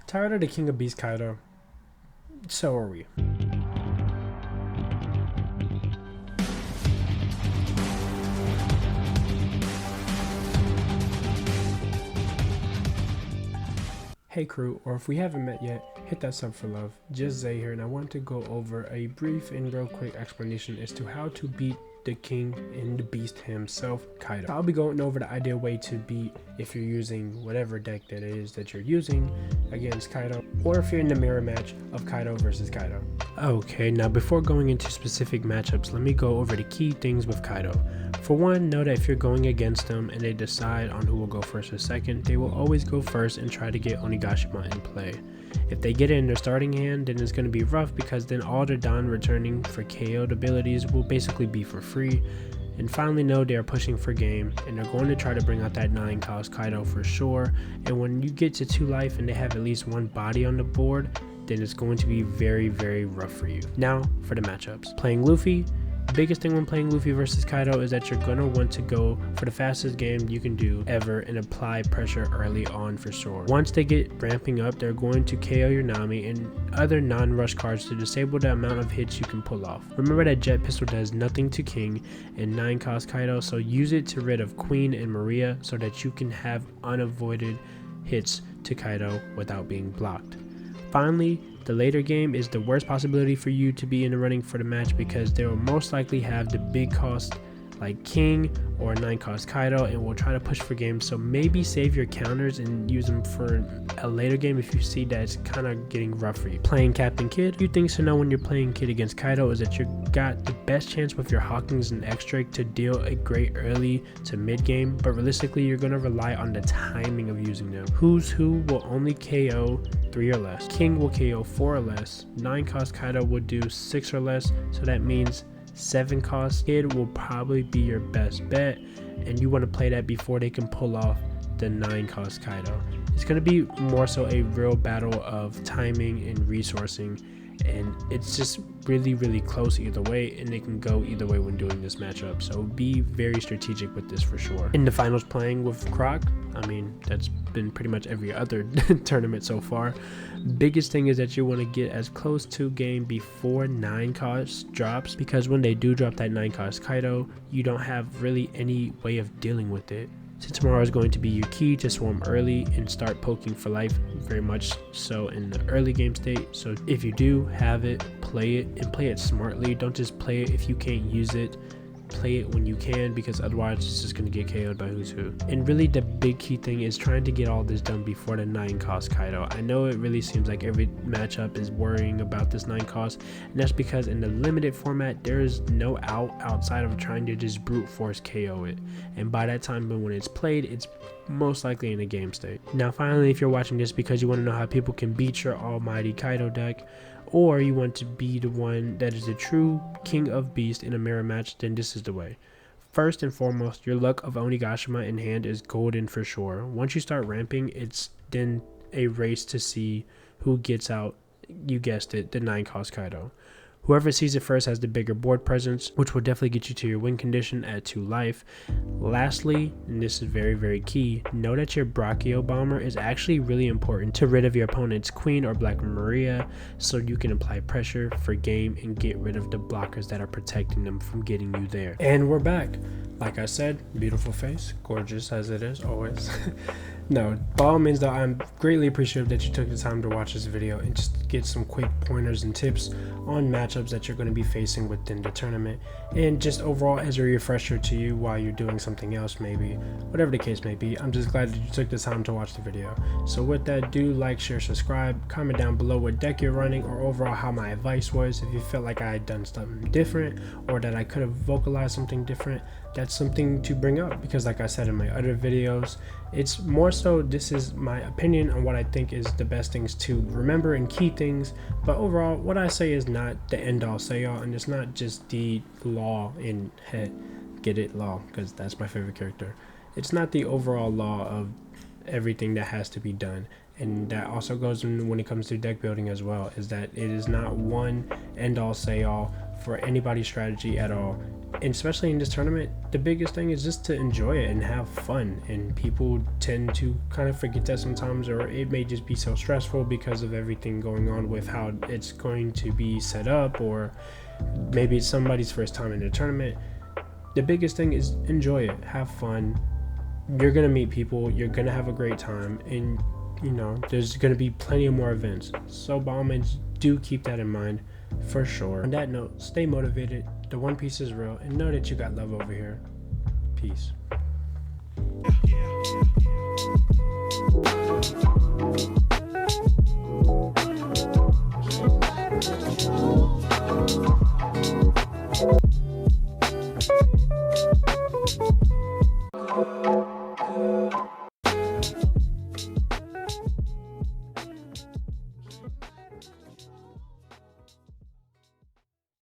Tired of the King of Beast Kaido? So are we. Hey crew, or if we haven't met yet, hit that sub for love. Just Zay here, and I want to go over a brief and real quick explanation as to how to beat the king and the beast himself, Kaido. I'll be going over the ideal way to beat if you're using whatever deck that is that you're using against Kaido, or if you're in the mirror match of Kaido versus Kaido. Okay, now before going into specific matchups, let me go over the key things with Kaido. For one, know that if you're going against them and they decide on who will go first or second, they will always go first and try to get Onigashima in play. If they get it in their starting hand, then it's going to be rough because then all their Don returning for KO'd abilities will basically be for free. And finally know they are pushing for game and they're going to try to bring out that 9 cost Kaido for sure. And when you get to 2 life and they have at least 1 body on the board, then it's going to be very, very rough for you. Now for the matchups. Playing Luffy. The biggest thing when playing Luffy versus Kaido is that you're going to want to go for the fastest game you can do ever and apply pressure early on for sure. Once they get ramping up, they're going to KO your Nami and other non-rush cards to disable the amount of hits you can pull off. Remember that Jet Pistol does nothing to King and 9 cost Kaido, so use it to rid of Queen and Maria so that you can have unavoided hits to Kaido without being blocked. Finally, the later game is the worst possibility for you to be in the running for the match because they will most likely have the big cost like King or 9 cost Kaido and will try to push for games, so maybe save your counters and use them for a later game if you see that it's kind of getting rough for you. Playing Captain Kid, a few things to know when you're playing Kid against Kaido is that you got the best chance with your Hawkins and X-Drake to deal a great early to mid game, but realistically you're going to rely on the timing of using them. Who's Who will only KO 3 or less. King will KO 4 or less. 9 cost Kaido will do 6 or less, so that means 7 cost Kid will probably be your best bet, and you want to play that before they can pull off the 9 cost Kaido. It's going to be more so a real battle of timing and resourcing, and it's just really close either way, and it can go either way when doing this matchup, so be very strategic with this for sure. In the finals playing with Croc, I mean that's been pretty much every other tournament so far. Biggest thing is that you want to get as close to game before 9 cost drops, because when they do drop that 9 cost Kaido, you don't have really any way of dealing with it. So tomorrow is going to be your key to swarm early and start poking for life, very much so in the early game state. So if you do have it, play it and play it smartly. Don't just play it if you can't use it. Play it when you can, because otherwise it's just going to get KO'd by who's who. And really the big key thing is trying to get all this done before the 9 cost Kaido. I know it really seems like every matchup is worrying about this 9 cost, and that's because in the limited format there is no out outside of trying to just brute force KO it, and by that time when it's played, it's most likely in a game state. Now finally, if you're watching this because you want to know how people can beat your almighty Kaido deck, or you want to be the one that is a true King of Beast in a mirror match, then this is the way. First and foremost, your luck of Onigashima in hand is golden for sure. Once you start ramping, it's then a race to see who gets out, you guessed it, the 9 cost Kaido. Whoever sees it first has the bigger board presence, which will definitely get you to your win condition at 2 life. Lastly, and this is very key, know that your Brachio Bomber is actually really important to rid of your opponent's Queen or Black Maria, so you can apply pressure for game and get rid of the blockers that are protecting them from getting you there. And we're back. Like I said, beautiful face, gorgeous as it is always. No, by all means though, I'm greatly appreciative that you took the time to watch this video and just get some quick pointers and tips on matchups that you're going to be facing within the tournament, and just overall as a refresher to you while you're doing something else, maybe whatever the case may be. I'm just glad that you took the time to watch the video. So with that, do like, share, subscribe, comment down below what deck you're running, or overall how my advice was. If you felt like I had done something different or that I could have vocalized something different, that's something to bring up, because like I said in my other videos, it's more so this is my opinion on what I think is the best things to remember and key things, but overall what I say is not the end all say all, and it's not just the law in head, get it, law, because that's my favorite character. It's not the overall law of everything that has to be done, and that also goes in when it comes to deck building as well, is that it is not one end all say all for anybody's strategy at all. And especially in this tournament, the biggest thing is just to enjoy it and have fun. And people tend to kind of forget that sometimes, or it may just be so stressful because of everything going on with how it's going to be set up, or maybe it's somebody's first time in the tournament. The biggest thing is enjoy it, have fun. You're gonna meet people, you're gonna have a great time, and you know there's gonna be plenty of more events. So by all means, do keep that in mind for sure. On that note, stay motivated. The One Piece is real, and know that you got love over here. Peace.